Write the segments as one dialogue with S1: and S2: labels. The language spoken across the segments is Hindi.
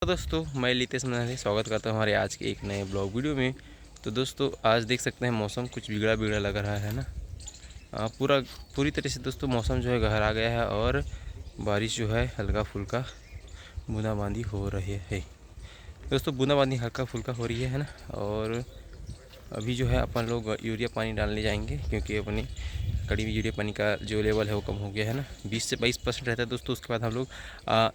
S1: तो दोस्तों मैं लितेश मनाली स्वागत करता हूँ हमारे आज के एक नए ब्लॉग वीडियो में। तो दोस्तों आज देख सकते हैं मौसम कुछ बिगड़ा बिगड़ा लग रहा है ना। पूरी तरह से दोस्तों मौसम जो है गहरा आ गया है और बारिश जो है हल्का फुल्का बूंदाबांदी हो रही है। दोस्तों बूंदाबांदी हल्का फुल्का हो रही है ना। और अभी जो है अपन लोग यूरिया पानी डालने जाएंगे क्योंकि अपनी कड़ी में यूरिया पानी का जो लेवल है वो कम हो गया है ना। 20 से 22% रहता है दोस्तों। उसके बाद हम लोग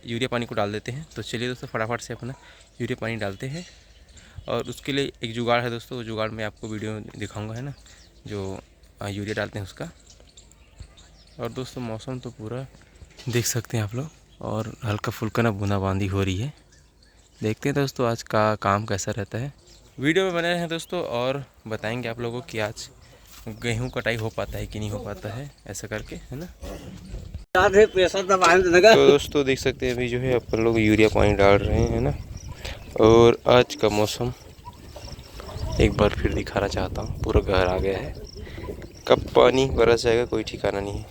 S1: यूरिया पानी को डाल देते हैं। तो चलिए दोस्तों फटाफट से अपना यूरिया पानी डालते हैं। और उसके लिए एक जुगाड़ है दोस्तों, जुगाड़ में आपको वीडियो दिखाऊंगा है ना, जो यूरिया डालते हैं उसका। और दोस्तों मौसम तो पूरा देख सकते हैं आप लोग और हल्का फुल्का ना बूंदाबांदी हो रही है। देखते हैं दोस्तों आज का काम कैसा रहता है। वीडियो में बने हैं दोस्तों और बताएंगे आप लोगों को कि आज गेहूं कटाई हो पाता है कि नहीं हो पाता है, ऐसा करके है ना। तो दोस्तों देख सकते हैं अभी जो है अपन लोग यूरिया पानी डाल रहे हैं ना। और आज का मौसम एक बार फिर दिखाना चाहता हूँ, पूरा गहरा आ गया है। कब पानी बरस जाएगा कोई ठिकाना नहीं है।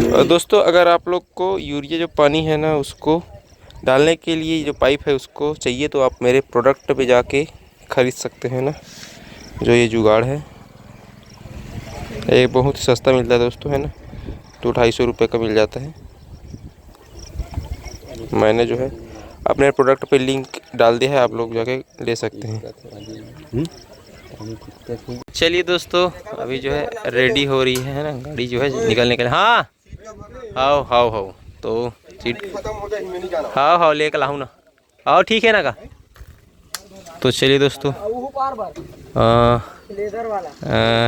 S1: और दोस्तों अगर आप लोग को यूरिया जो पानी है ना उसको डालने के लिए जो पाइप है उसको चाहिए तो आप मेरे प्रोडक्ट पे जाके ख़रीद सकते हैं ना। जो ये जुगाड़ है ये बहुत सस्ता मिलता है दोस्तों है ना। 200-250 रुपये का मिल जाता है। मैंने जो है अपने प्रोडक्ट पे लिंक डाल दिया है, आप लोग जाके ले सकते हैं। चलिए दोस्तों अभी जो है रेडी हो रही है ना गाड़ी जो है निकलने के लिए। हाँ हाओ तो सीट हाँ लेकर लाऊँ ना। आओ ठीक है ना का। तो चलिए दोस्तों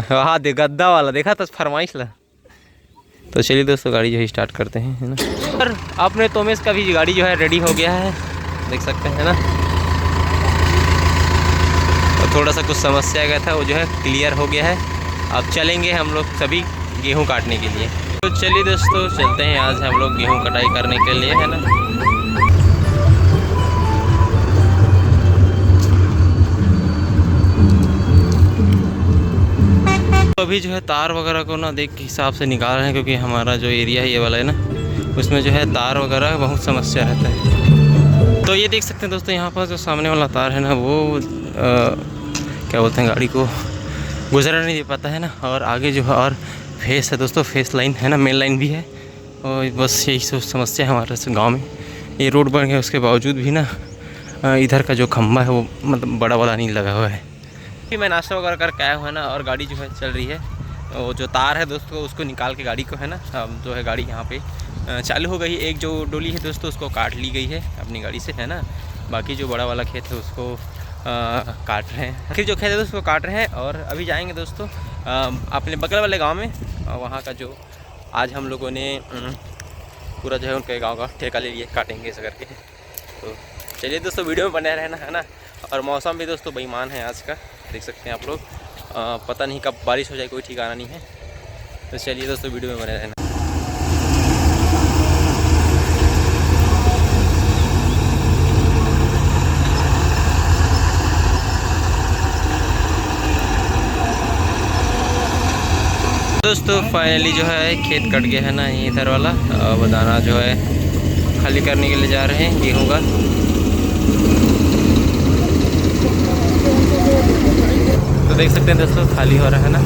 S1: हाँ दे गद्दा वाला देखा तो फरमाइश ला। तो चलिए दोस्तों गाड़ी जो है स्टार्ट करते हैं है ना। और अपने तोमेश का भी गाड़ी जो है रेडी हो गया है, देख सकते हैं ना। और थोड़ा सा कुछ समस्या गया था वो जो है क्लियर हो गया है। अब चलेंगे हम लोग सभी गेहूं काटने के लिए। तो चलिए दोस्तों चलते हैं आज हम लोग गेहूं कटाई करने के लिए है ना। तो अभी जो है तार वगैरह को ना देख के हिसाब से निकाल रहे हैं क्योंकि हमारा जो एरिया है ये वाला है ना, उसमें जो है तार वगैरह बहुत समस्या रहता है। तो ये देख सकते हैं दोस्तों यहाँ पर जो सामने वाला तार है ना वो क्या बोलते हैं गाड़ी को गुजरने नहीं दे पाता है ना। और आगे जो है और फेस है दोस्तों, फेस लाइन है ना, मेन लाइन भी है। और बस यही सब समस्या है हमारे गाँव में। ये रोड बन गया उसके बावजूद भी ना इधर का जो खम्बा है वो मतलब बड़ा वाला नहीं लगा हुआ है। फिर मैं नाश्ता वगैरह करके आया हुआ है ना और गाड़ी जो है चल रही है। वो जो तार है दोस्तों उसको निकाल के गाड़ी को है ना जो है गाड़ी यहाँ पे चालू हो गई। एक जो डोली है दोस्तों उसको काट ली गई है अपनी गाड़ी से है ना। बाकी जो बड़ा वाला खेत है उसको काट रहे हैं। फिर जो खेत है उसको काट रहे हैं। और अभी जाएंगे दोस्तों अपने बगल वाले गांव में। वहाँ का जो आज हम लोगों ने पूरा जो है उनके गांव का ठेका ले लिए, काटेंगे ऐसा करके। तो चलिए दोस्तों वीडियो में बने रहना है ना। और मौसम भी दोस्तों बेईमान है आज का, देख सकते हैं आप लोग। पता नहीं कब बारिश हो जाए कोई ठिकाना नहीं है। तो चलिए दोस्तों वीडियो में बने रहना। दोस्तों फाइनली जो है खेत कट गया है ना ये इधर वाला। अब दाना जो है खाली करने के लिए जा रहे हैं गेहूँ का। तो देख सकते हैं दोस्तों खाली हो रहा है ना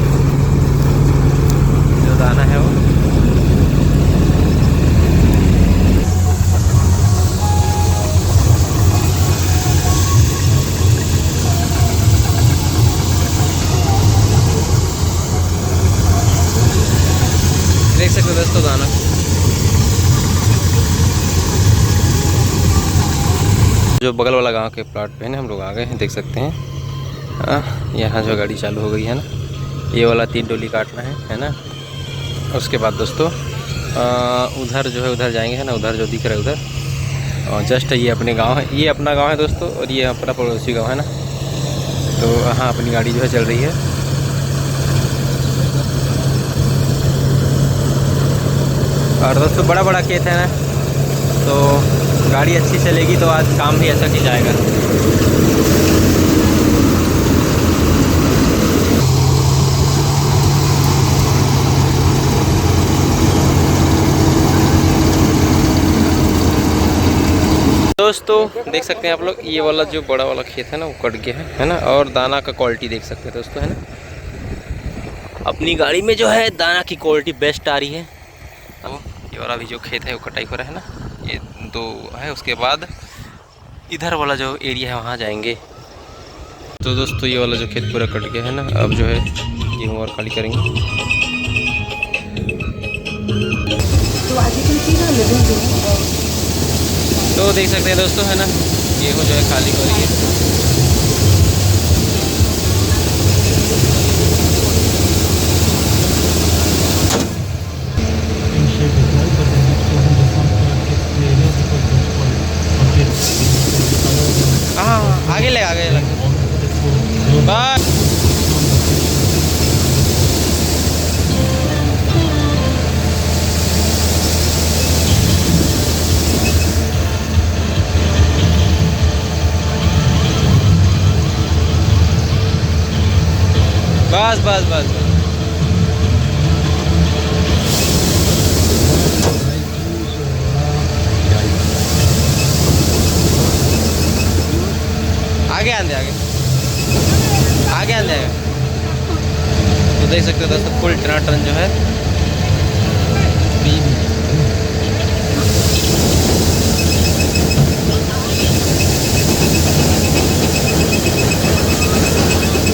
S1: जो दाना है वो। देख सकते हैं दोस्तों दाना जो बगल वाला गांव के प्लाट पे है ना हम लोग आ गए हैं, देख सकते हैं। यहाँ जो गाड़ी चालू हो गई है ना, ये वाला 3 डोली काटना है ना। उसके बाद दोस्तों उधर जो है उधर जाएंगे है ना, उधर जो दिख रहा है उधर। और जस्ट ये अपने गांव है, ये अपना गांव है दोस्तों और ये अपना पड़ोसी गांव है ना। तो हाँ अपनी गाड़ी जो है चल रही है। और दोस्तों बड़ा बड़ा खेत है ना, तो गाड़ी अच्छी चलेगी तो आज काम भी अच्छा की जाएगा। दोस्तों देख सकते हैं आप लोग, ये वाला जो बड़ा वाला खेत है ना वो कट गया है ना। और दाना का क्वालिटी देख सकते हैं दोस्तों, है ना। अपनी गाड़ी में जो है दाना की क्वालिटी बेस्ट आ रही है। तो ये वाला भी जो खेत है वो कटाई हो रहा है ना, ये 2 है। उसके बाद इधर वाला जो एरिया है वहाँ जाएंगे। तो दोस्तों ये वाला जो खेत पूरा कट गया है ना, अब जो है गेहूँ और खाली करेंगे। तो देख सकते हैं दोस्तों, है ना, गेहूँ जो है खाली हो रही है। हाँ आगे ले बस। बस बस बस आगे आंदे आगे आंदे। तो देख सकते हो दोस्तों फुल टन जो है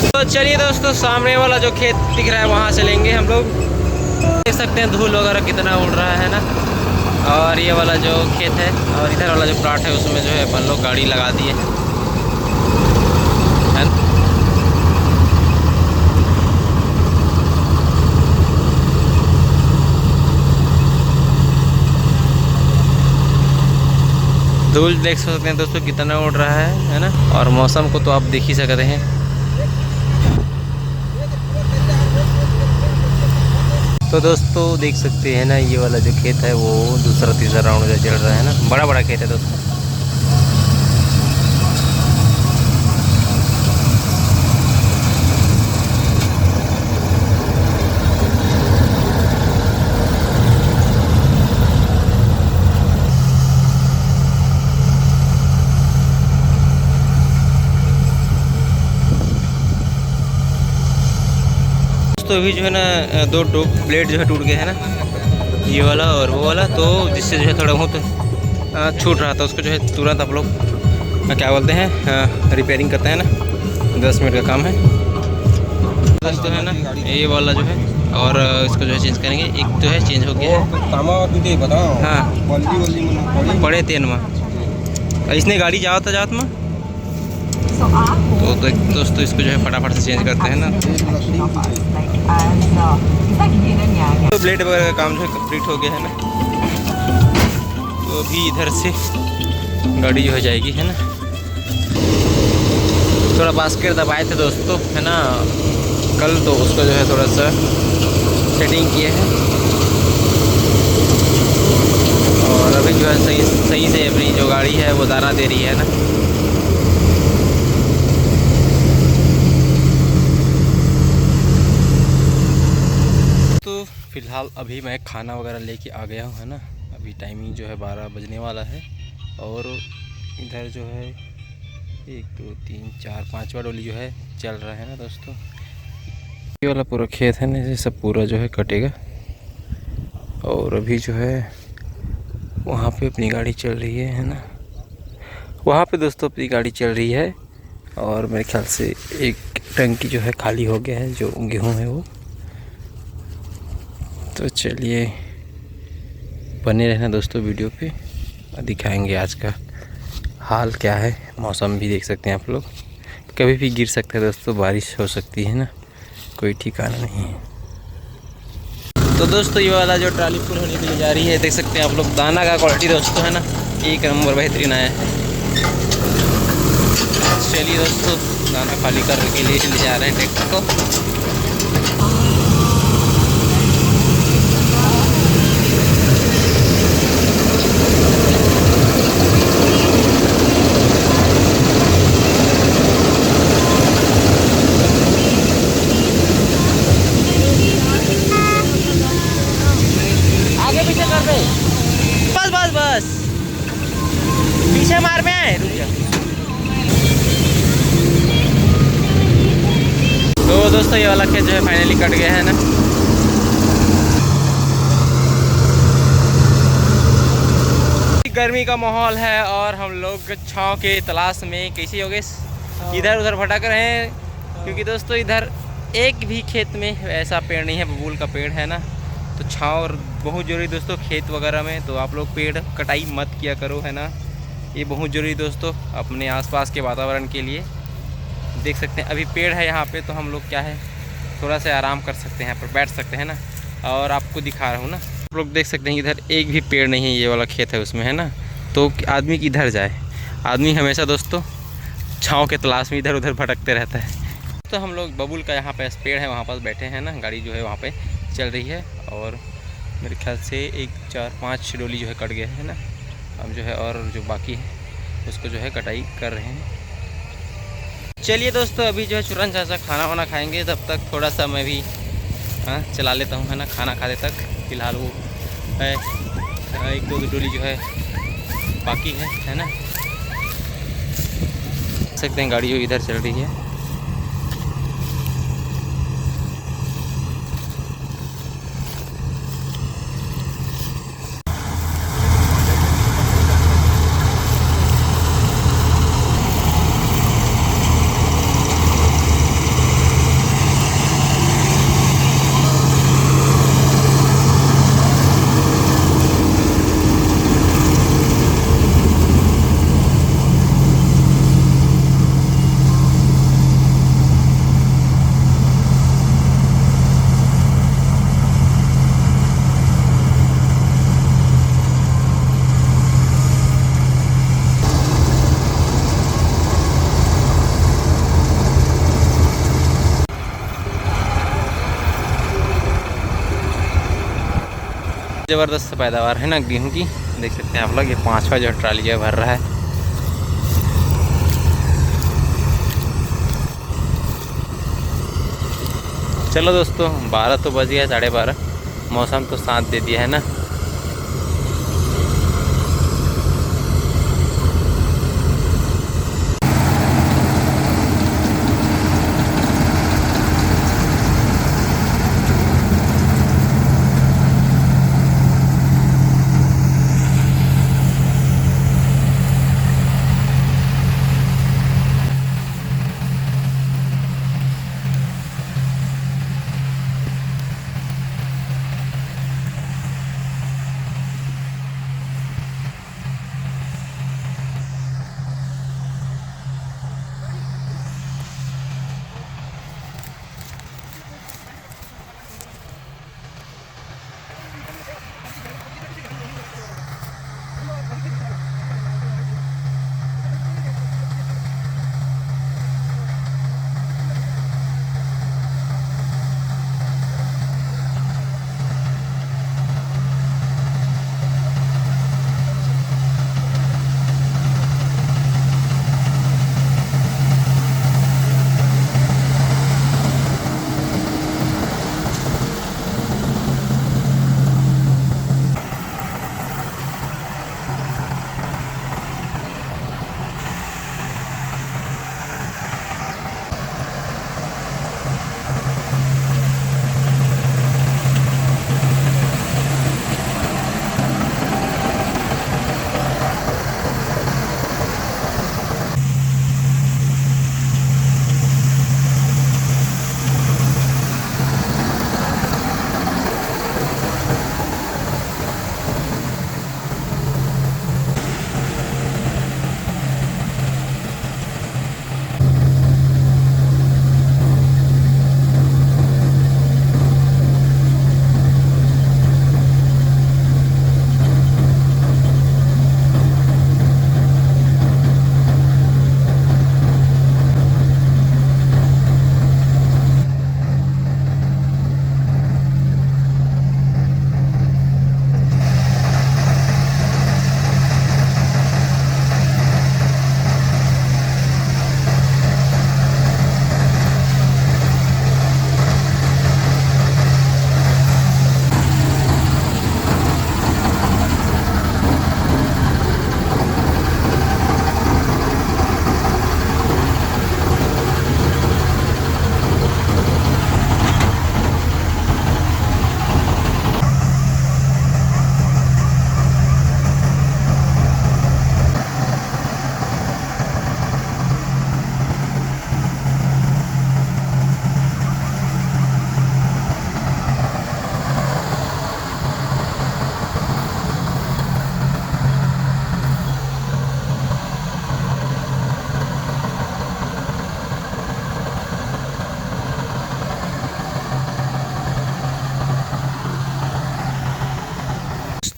S1: तो चलिए दोस्तों, सामने वाला जो खेत दिख रहा है वहाँ चलेंगे हम लोग। देख सकते हैं धूल वगैरह कितना उड़ रहा है ना। और ये वाला जो खेत है और इधर वाला जो प्लाट है उसमें जो है अपन लोग गाड़ी लगा दिए है। धूल देख सकते हैं दोस्तों कितना उड़ रहा है ना। और मौसम को तो आप देख ही सकते हैं। तो दोस्तों देख सकते हैं ना, ये वाला जो खेत है वो दूसरा तीसरा राउंड जो चल रहा है ना। बड़ा बड़ा खेत है दोस्तों। तो अभी जो है ना 2 ब्लेड जो है टूट गए हैं ना, ये वाला और वो वाला। तो जिससे जो है थोड़ा बहुत छूट रहा था, उसको जो है तुरंत आप लोग क्या बोलते हैं रिपेयरिंग करते हैं ना। 10 मिनट का काम है दोस्तों, है ना। ये वाला जो है और इसको जो है चेंज करेंगे। एक जो है चेंज हो गया है। हाँ पड़े 3 में इसने गाड़ी जात में। तो दोस्तों इसको जो है फटाफट से चेंज करते हैं ना। तो ब्लेड वगैरह का काम जो है कंप्लीट हो गया है ना। तो अभी इधर से गाड़ी जो है जाएगी, है ना। थोड़ा बास्केट दबाए थे दोस्तों, है ना, कल। तो उसको जो है थोड़ा सा सेटिंग किए हैं और अभी जो है सही से अपनी जो गाड़ी है वो दाना दे रही है ना। फ़िलहाल अभी मैं खाना वगैरह लेके आ गया हूँ, है ना। अभी टाइमिंग जो है 12 बजने वाला है। और इधर जो है 1 2 3 4 5वां डोली जो है चल रहा है ना दोस्तों। ये वाला पूरा खेत है ना, ये सब पूरा जो है कटेगा। और अभी जो है वहाँ पे अपनी गाड़ी चल रही है ना। वहाँ पे दोस्तों अपनी गाड़ी चल रही है। और मेरे ख्याल से एक टंकी जो है खाली हो गया है, जो गेहूँ है वो। तो चलिए बने रहना दोस्तों वीडियो पे, दिखाएंगे आज का हाल क्या है। मौसम भी देख सकते हैं आप लोग, कभी भी गिर सकता है दोस्तों, बारिश हो सकती है ना, कोई ठिकाना नहीं है। तो दोस्तों ये वाला जो ट्राली फुल होने के लिए जा रही है, देख सकते हैं आप लोग। दाना का क्वालिटी दोस्तों, है ना, 1 नंबर बेहतरीन आया है। चलिए दोस्तों दाना खाली करने के लिए ले जा रहे हैं ट्रैक्टर को। पीछे मार में आए, रुक जा। तो दोस्तों ये वाला खेत जो है फाइनली कट गया है ना। गर्मी का माहौल है और हम लोग छांव के तलाश में कैसे हो गए इधर उधर भटक रहे हैं, क्योंकि दोस्तों इधर एक भी खेत में ऐसा पेड़ नहीं है, बबूल का पेड़ है ना। तो छांव बहुत ज़रूरी दोस्तों खेत वगैरह में। तो आप लोग पेड़ कटाई मत किया करो, है ना। ये बहुत ज़रूरी दोस्तों अपने आसपास के वातावरण के लिए। देख सकते हैं अभी पेड़ है यहाँ पे, तो हम लोग क्या है थोड़ा सा आराम कर सकते हैं, यहाँ पर बैठ सकते हैं ना। और आपको दिखा रहा हूँ ना, आप लोग देख सकते हैं इधर एक भी पेड़ नहीं है, ये वाला खेत है उसमें, है ना। तो आदमी किधर जाए, आदमी हमेशा दोस्तों छाँव के तलाश में इधर उधर भटकते रहता है। तो हम लोग बबूल का यहाँ पे पेड़ है वहाँ पास बैठे हैं ना, गाड़ी जो है वहाँ पे चल रही है। और मेरे ख्याल से 1 4 5 डोली जो है कट गया है ना। हम जो है और जो बाकी है उसको जो है कटाई कर रहे हैं। चलिए दोस्तों अभी जो है तुरंत चाचा खाना वाना खाएंगे, तब तक थोड़ा सा मैं भी चला लेता हूँ, है ना, खाना खाने तक। फ़िलहाल वो है 1 2 डोली जो है बाकी है ना। देख सकते हैं गाड़ी जो इधर चल रही है। ज़बरदस्त पैदावार है ना गेहूं की। देख सकते हैं आप लोग, ये 5वां जो ट्राली है भर रहा है। चलो दोस्तों 12 तो बज गया, 12:30। मौसम तो साथ दे दिया है ना।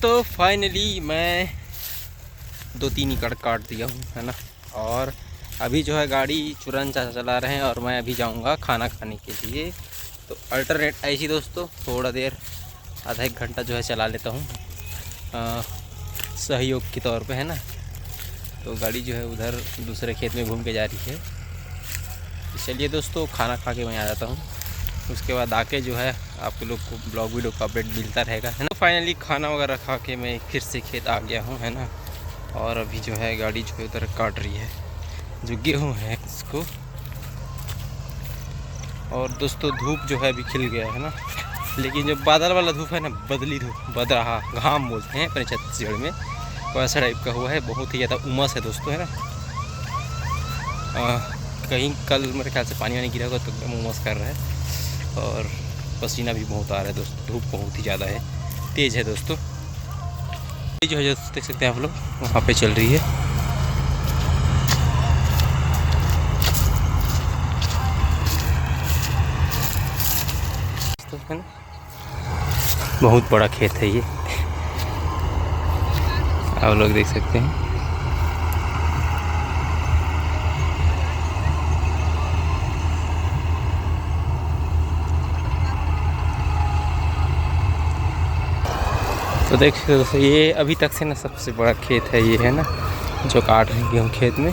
S1: दोस्तों फाइनली मैं 2-3 एकड़ काट दिया हूँ, है ना। और अभी जो है गाड़ी चुरन चला रहे हैं और मैं अभी जाऊँगा खाना खाने के लिए। तो अल्टरनेट ऐसी दोस्तों थोड़ा देर आधा एक घंटा जो है चला लेता हूँ सहयोग के तौर पे, है ना। तो गाड़ी जो है उधर दूसरे खेत में घूम के जा रही है। तो चलिए दोस्तों खाना खा के मैं आ जाता हूँ, उसके बाद आके जो है आप लोग को ब्लॉग वीडियो का अपडेट मिलता रहेगा, है ना। फाइनली खाना वगैरह खा के मैं फिर से खेत आ गया हूँ, है ना। और अभी जो है गाड़ी जो है उधर काट रही है जो गेहूँ है इसको। और दोस्तों धूप जो है अभी खिल गया है ना, लेकिन जो बादल वाला धूप है ना, बदली धूप, बदराहा घाम बोलते हैं अपने छत्तीसगढ़ में, वैसा टाइप का हुआ है। बहुत ही ज़्यादा उमस है दोस्तों, है ना। कहीं कल मेरे ख्याल से पानी वानी गिरा होगा तो एकदम उमस कर रहा है और पसीना भी बहुत आ रहा है दोस्तों। धूप बहुत ही ज़्यादा है, तेज़ है दोस्तों। जो है देख सकते हैं आप लोग वहाँ पे चल रही है। है ना, बहुत बड़ा खेत है ये, आप लोग देख सकते हैं। तो देख दोस्तों ये अभी तक से ना सबसे बड़ा खेत है ये, है ना, जो काट रहे हैं गेहूँ खेत में।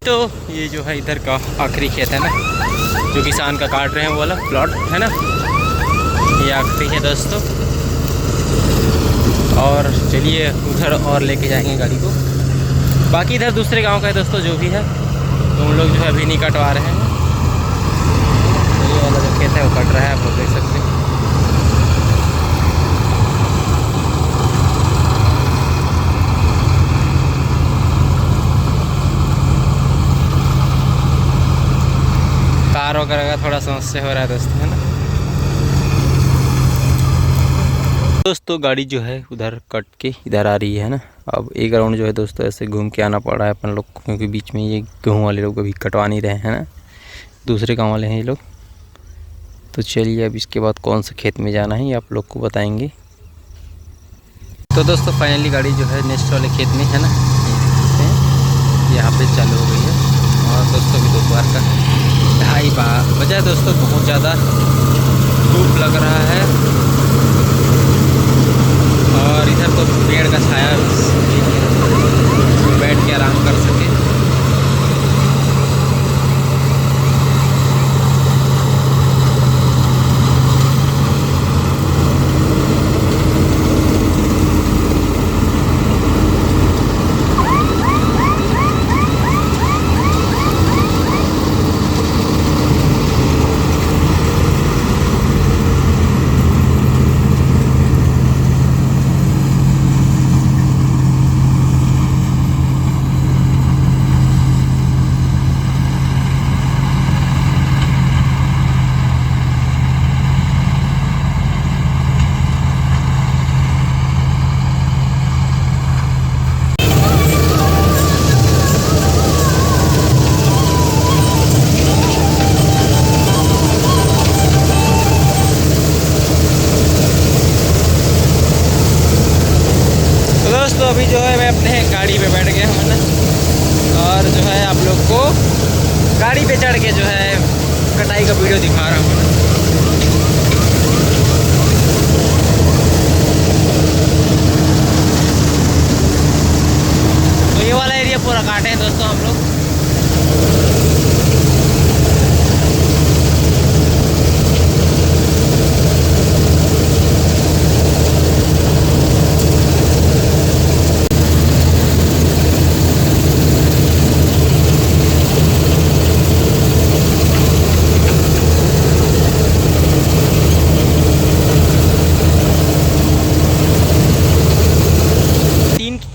S1: तो ये जो है इधर का आखिरी खेत है ना, जो किसान का काट रहे हैं वो वाला प्लॉट, है ना। ये आखिरी है दोस्तों। और चलिए उधर और लेके जाएंगे गाड़ी को। बाकी इधर दूसरे गांव का है दोस्तों जो भी है, तो हम लोग जो है अभी नहीं कटवा रहे हैं। तो ये वाला जो खेत है वो कट रहा है, आप लोग देख सकते हैं। कार वगैरह का थोड़ा समस्या हो रहा है दोस्तों, है ना। दोस्तों गाड़ी जो है उधर कट के इधर आ रही है ना। अब एक राउंड जो है दोस्तों ऐसे घूम के आना पड़ रहा है अपन लोग को, क्योंकि बीच में ये गेहूँ वाले लोग अभी कटवा नहीं रहे हैं ना, दूसरे गांव वाले हैं ये लोग। तो चलिए अब इसके बाद कौन से खेत में जाना है ये आप लोग को बताएंगे। तो दोस्तों फाइनली गाड़ी जो है नेक्स्ट वाले खेत में, है ना, यहाँ पे चालू हो गई है। और दोस्तों अभी दोपहर का 2:30 बजा है दोस्तों, बहुत ज़्यादा धूप लग रहा है। और इधर तो पेड़ का छाया बैठ के आराम कर सके। दोस्तों अभी जो है मैं अपने गाड़ी पे बैठ गया हूँ ना, और जो है आप लोग को गाड़ी पे चढ़ के जो है कटाई का वीडियो दिखा रहा हूँ ना। तो ये वाला एरिया पूरा काटे हैं दोस्तों हम लोग।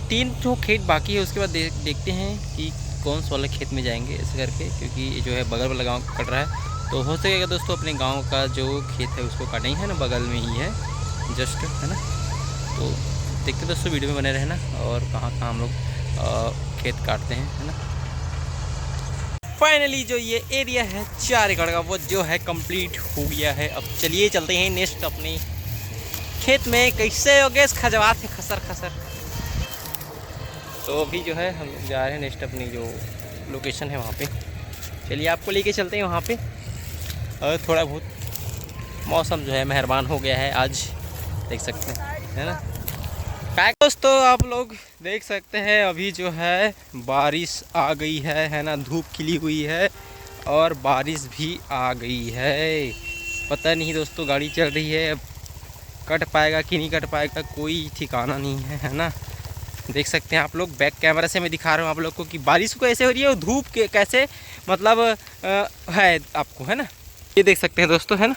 S1: तीन जो खेत बाकी है उसके बाद देखते हैं कि कौन सा वाला खेत में जाएंगे ऐसे करके, क्योंकि ये जो है बगल वाला गांव कट रहा है। तो हो सकेगा दोस्तों अपने गांव का जो खेत है उसको काटेंगे, है ना, बगल में ही है जस्ट, है ना। तो देखते दोस्तों वीडियो में बने रहना और कहाँ कहाँ हम लोग खेत काटते हैं, है ना। फाइनली जो ये एरिया है 4 एकड़ का वो जो है कंप्लीट हो गया है। अब चलिए चलते हैं नेक्स्ट अपने खेत में। कैसे हो गए खजवात है खसर खसर। तो अभी जो है हम लोग जा रहे हैं नेक्स्ट अपनी जो लोकेशन है वहाँ पे। चलिए आपको लेके चलते हैं वहाँ पे। और थोड़ा बहुत मौसम जो है मेहरबान हो गया है आज, देख सकते हैं, है ना। दोस्तों आप लोग देख सकते हैं अभी जो है बारिश आ गई है ना। धूप खिली हुई है और बारिश भी आ गई है। पता नहीं दोस्तों गाड़ी चल रही है, अब कट पाएगा कि नहीं कट पाएगा कोई ठिकाना नहीं है ना। देख सकते हैं आप लोग, बैक कैमरा से मैं दिखा रहा हूँ आप लोग को कि बारिश को ऐसे हो रही है और धूप के कैसे मतलब है आपको, है ना। ये देख सकते हैं दोस्तों, है ना,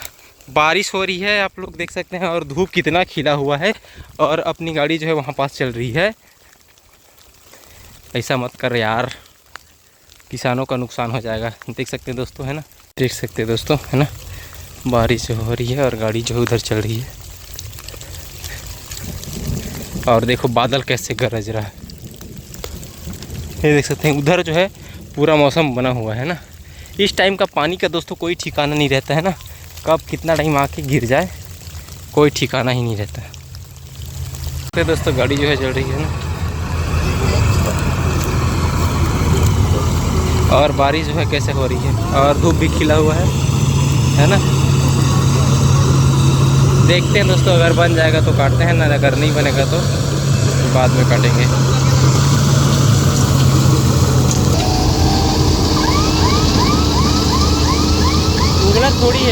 S1: बारिश हो रही है आप लोग देख सकते हैं और धूप कितना खिला हुआ है और अपनी गाड़ी जो है वहाँ पास चल रही है। ऐसा मत कर यार, किसानों का नुकसान हो जाएगा। देख सकते हैं दोस्तों, है ना, देख सकते हैं दोस्तों, है ना, बारिश हो रही है और गाड़ी जो है उधर चल रही है। और देखो बादल कैसे गरज रहा है, ये देख सकते हैं। उधर जो है पूरा मौसम बना हुआ है ना। इस टाइम का पानी का दोस्तों कोई ठिकाना नहीं रहता है ना, कब कितना टाइम आके गिर जाए कोई ठिकाना ही नहीं रहता है। तो दोस्तों गाड़ी जो है चल रही है ना और बारिश जो है कैसे हो रही है और धूप भी खिला हुआ है ना। देखते हैं दोस्तों, अगर बन जाएगा तो काटते हैं ना, अगर नहीं बनेगा तो बाद में काटेंगे।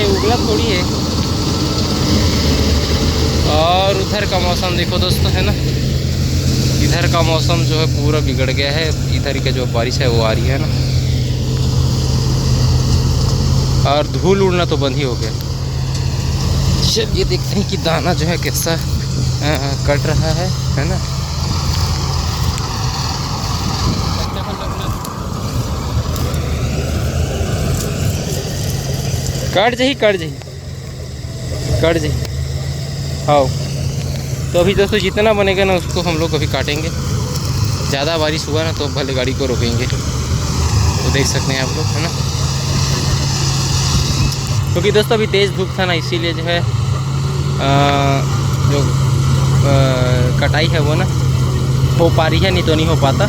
S1: उगला थोड़ी है। और उधर का मौसम देखो दोस्तों, है ना, इधर का मौसम जो है पूरा बिगड़ गया है। इधर की जो बारिश है वो आ रही है ना और धूल उड़ना तो बंद ही हो गया। चलिए देखते हैं कि दाना जो है कैसा कट रहा है ना। कट जाही हाँ। तो अभी दोस्तों जितना बनेगा ना उसको हम लोग अभी काटेंगे। ज़्यादा बारिश हुआ ना तो भले गाड़ी को रोकेंगे। तो देख सकते हैं आप लोग, है ना, क्योंकि दोस्तों अभी तेज़ धूप था ना, इसीलिए जो है जो कटाई है वो ना हो पा रही है, नहीं तो नहीं हो पाता।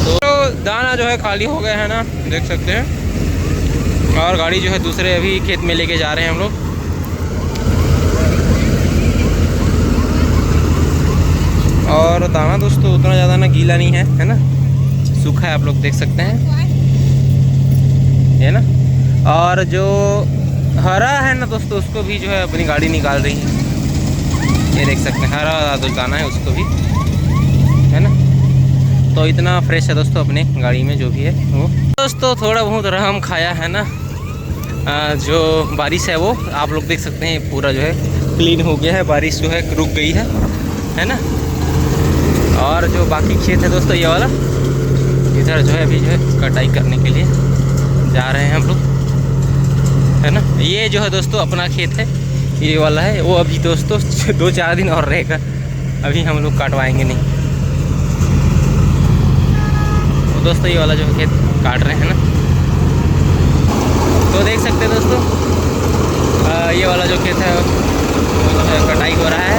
S1: तो दाना जो है खाली हो गया है ना, देख सकते हैं। और गाड़ी जो है दूसरे अभी खेत में लेके जा रहे हैं हम लोग। और दाना दोस्तों उतना ज़्यादा ना गीला नहीं है ना, सूखा है, आप लोग देख सकते हैं, है ना। और जो हरा है ना दोस्तों उसको भी जो है अपनी गाड़ी निकाल रही है। ये देख सकते हैं हरा जो दाना है उसको भी, है ना। तो इतना फ्रेश है दोस्तों अपने गाड़ी में जो भी है वो। दोस्तों थोड़ा बहुत रहम खाया है ना, जो बारिश है वो आप लोग देख सकते हैं पूरा जो है क्लीन हो गया है। बारिश जो है रुक गई है ना। और जो बाकी खेत है दोस्तों ये वाला, इधर जो है अभी जो है कटाई करने के लिए जा रहे हैं हम लोग, है ना। ये जो है दोस्तों अपना खेत है, ये वाला है वो। अभी दोस्तों 2-4 दिन और रहेगा, अभी हम लोग काटवाएंगे नहीं। तो दोस्तों ये वाला जो है खेत काट रहे हैं ना, तो देख सकते हैं दोस्तों ये वाला जो खेत है वो जो है कटाई हो रहा है।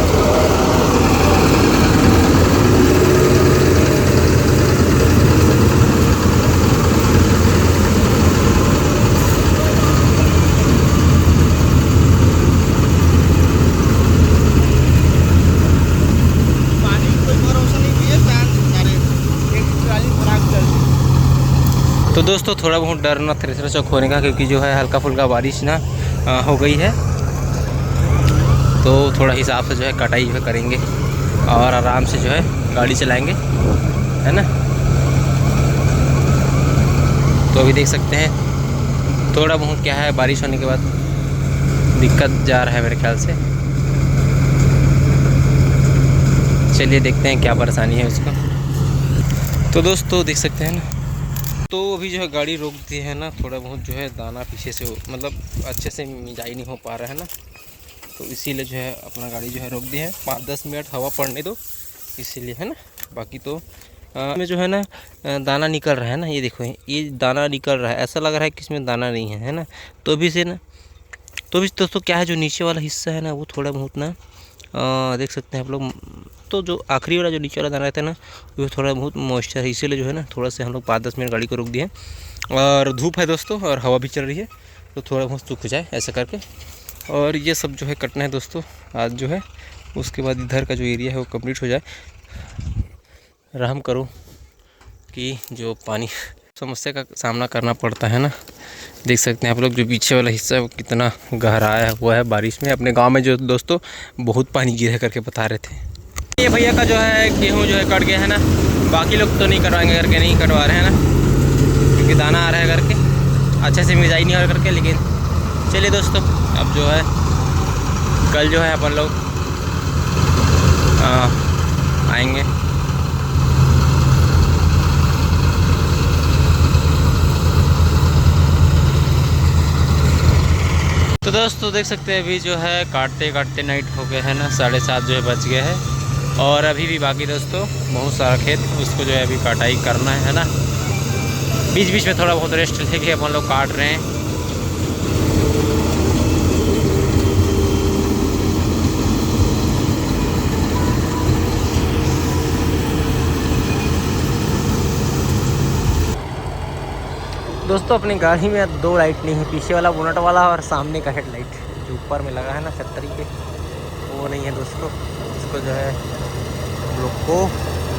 S1: तो दोस्तों थोड़ा बहुत डर ना थ्रेसर चौक होने का, क्योंकि जो है हल्का फुल्का बारिश ना हो गई है। तो थोड़ा हिसाब से जो है कटाई जो है करेंगे और आराम से जो है गाड़ी चलाएंगे, है ना। तो अभी देख सकते हैं थोड़ा बहुत क्या है, बारिश होने के बाद दिक्कत जा रहा है मेरे ख्याल से। चलिए देखते हैं क्या परेशानी है उसको। तो दोस्तों देख सकते हैं ना, तो अभी जो है गाड़ी रोक दी है ना, थोड़ा बहुत जो है दाना पीछे से मतलब अच्छे से मिजाई नहीं हो पा रहा है ना, तो इसीलिए जो है अपना गाड़ी जो है रोक दी है। 5-10 मिनट हवा पड़ने दो इसीलिए, है ना। बाकी तो में जो है ना दाना निकल रहा है ना, ये देखो ये दाना निकल रहा है, ऐसा लग रहा है कि इसमें दाना नहीं है ना। तो अभी से ना, तो अभी दोस्तों क्या है, जो नीचे वाला हिस्सा है ना वो थोड़ा बहुत ना देख सकते हैं आप लोग, तो जो आखिरी वाला जो नीचे वाला दाना रहता है ना वो थोड़ा बहुत मॉइस्चर है, इसीलिए जो है ना थोड़ा से हम लोग 5-10 मिनट गाड़ी को रोक दिए। और धूप है दोस्तों और हवा भी चल रही है, तो थोड़ा बहुत सूख जाए ऐसा करके। और ये सब जो है कटना है दोस्तों आज जो है, उसके बाद इधर का जो एरिया है वो कंप्लीट हो जाए। रहम करो कि जो पानी समस्या का सामना करना पड़ता है ना, देख सकते हैं आप लोग, जो पीछे वाला हिस्सा है वो कितना गहरा हुआ है बारिश में। अपने गांव में जो दोस्तों बहुत पानी गिरा करके बता रहे थे। ये भैया का जो है गेहूं जो है कट गया है ना, बाकी लोग तो नहीं कटवाएंगे करके नहीं कटवा रहे हैं ना, क्योंकि दाना आ रहा है करके, अच्छे से मिजाई नहीं आ रहा करके। लेकिन चलिए दोस्तों, अब जो है कल जो है अपन लोग आएंगे। तो दोस्तों देख सकते हैं अभी जो है काटते काटते नाइट हो गया है ना, 7:30 जो है बज गया है। और अभी भी बाकी दोस्तों बहुत सारा खेत, उसको जो है अभी कटाई करना है ना। बीच बीच में थोड़ा बहुत रेस्ट लेके अपन लोग काट रहे हैं। दोस्तों अपनी गाड़ी में 2 लाइट नहीं है, पीछे वाला बोनट वाला और सामने का हेडलाइट जो ऊपर में लगा है ना छतरी पे, वो नहीं है दोस्तों। इसको जो है हम लोग को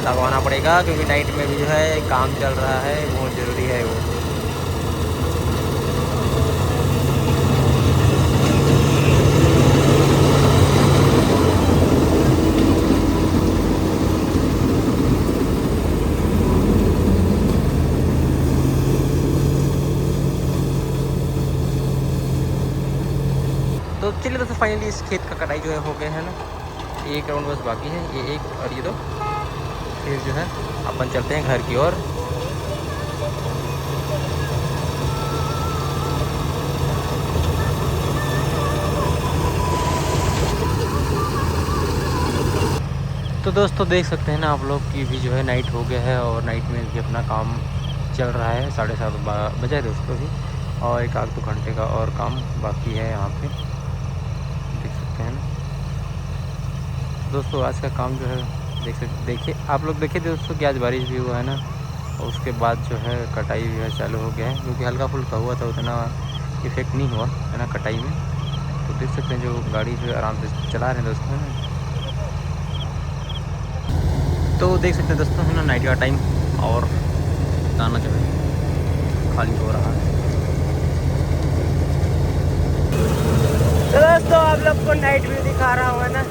S1: लगवाना पड़ेगा, क्योंकि नाइट में भी जो है काम चल रहा है, बहुत ज़रूरी है वो। तो चलिए दोस्तों फाइनली इस खेत का कटाई जो है हो गया है ना, एक राउंड बस बाकी है, ये एक और ये 2, फिर जो है अपन चलते हैं घर की ओर। तो दोस्तों देख सकते हैं ना आप लोग कि भी जो है नाइट हो गया है, और नाइट में भी अपना काम चल रहा है। 7:30 बजे दोस्तों भी, और 1-2 घंटे का और काम बाकी है यहाँ पे, देख सकते हैं ना दोस्तों। आज का काम जो है देखिए आप लोग, देखिए दोस्तों कि आज बारिश भी हुआ है ना, और उसके बाद जो है कटाई भी है चालू हो गया है, क्योंकि हल्का फुल्का हुआ था, उतना इफेक्ट नहीं हुआ है ना कटाई में। तो देख सकते हैं जो गाड़ी जो आराम से चला रहे हैं दोस्तों है ना। तो देख सकते हैं दोस्तों है ना नाइट का टाइम, और दाना जो है खाली हो रहा है। तो दोस्तों आप लोग को नाइट व्यू दिखा रहा हूँ है ना,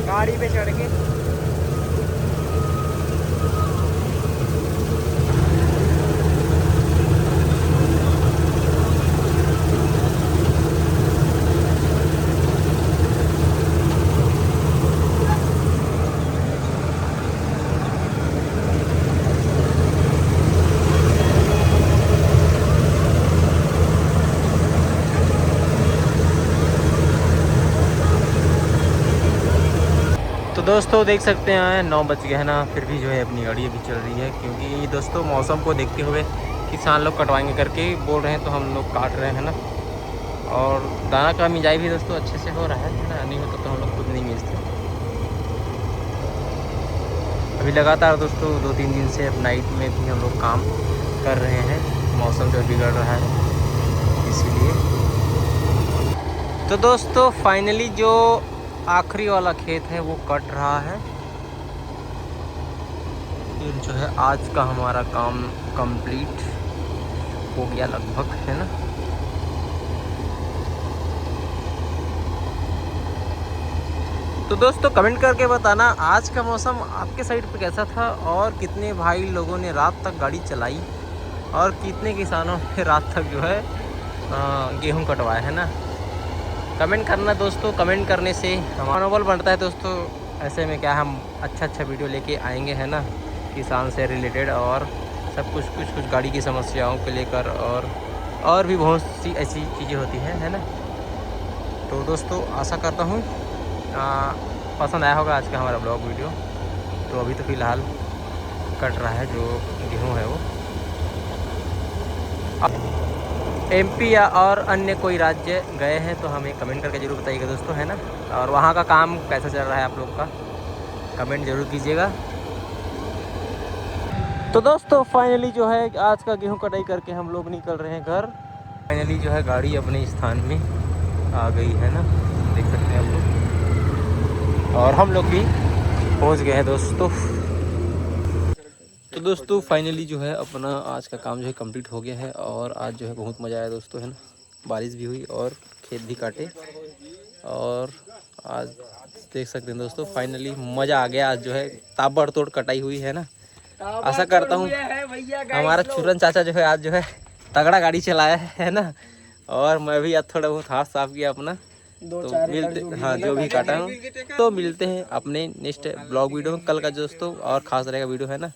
S1: गाड़ी पे चढ़ के। तो दोस्तों देख सकते हैं 9 बज गए हैं ना, फिर भी जो है अपनी गाड़ी अभी चल रही है, क्योंकि दोस्तों मौसम को देखते हुए किसान लोग कटवाएंगे करके बोल रहे हैं, तो हम लोग काट रहे हैं ना। और दाना का मिजाई भी दोस्तों अच्छे से हो रहा है ना, नहीं होता तो हम लोग खुद नहीं मिलते। अभी लगातार दोस्तों 2-3 दिन से अब नाइट में भी हम लोग काम कर रहे हैं, मौसम जो बिगड़ रहा है इसीलिए। तो दोस्तों फाइनली जो आखिरी वाला खेत है वो कट रहा है, फिर जो है आज का हमारा काम कंप्लीट हो गया लगभग है ना। तो दोस्तों कमेंट करके बताना आज का मौसम आपके साइड पे कैसा था, और कितने भाई लोगों ने रात तक गाड़ी चलाई, और कितने किसानों ने रात तक जो है गेहूं कटवाया है ना। कमेंट करना दोस्तों, कमेंट करने से हमारा मनोबल बढ़ता है दोस्तों। ऐसे में क्या हम अच्छा वीडियो लेके आएंगे है ना, किसान से रिलेटेड और सब कुछ गाड़ी की समस्याओं को लेकर और भी बहुत सी ऐसी चीज़ें होती हैं, है ना। तो दोस्तों आशा करता हूँ पसंद आया होगा आज का हमारा ब्लॉग वीडियो। तो अभी तो फ़िलहाल कट रहा है जो गेहूँ है वो। एमपी या और अन्य कोई राज्य गए हैं तो हमें कमेंट करके ज़रूर बताइएगा दोस्तों, है ना। और वहाँ का काम कैसा चल रहा है आप लोग का कमेंट ज़रूर कीजिएगा। तो दोस्तों फाइनली जो है आज का गेहूं कटाई करके हम लोग निकल रहे हैं घर। फाइनली जो है गाड़ी अपने स्थान में आ गई है ना, देख सकते हैं आप लोग। और हम लोग भी पहुंच गए हैं दोस्तों। तो दोस्तों फाइनली जो है अपना आज का काम जो है कंप्लीट हो गया है। और आज जो है बहुत मज़ा आया दोस्तों, है ना। बारिश भी हुई और खेत भी काटे। और आज देख सकते हैं दोस्तों फाइनली मज़ा आ गया। आज जो है ताबड़तोड़ कटाई हुई है ना। आशा करता हूँ हमारा चूरन चाचा जो है आज जो है तगड़ा गाड़ी चलाया है ना। और मैं भी आज थोड़ा बहुत हाथ साफ किया अपना। तो मिलते, हाँ जो भी काटा हूँ। तो मिलते हैं अपने नेक्स्ट ब्लॉग वीडियो में कल का दोस्तों। और ख़ास रहेगा वीडियो, है ना।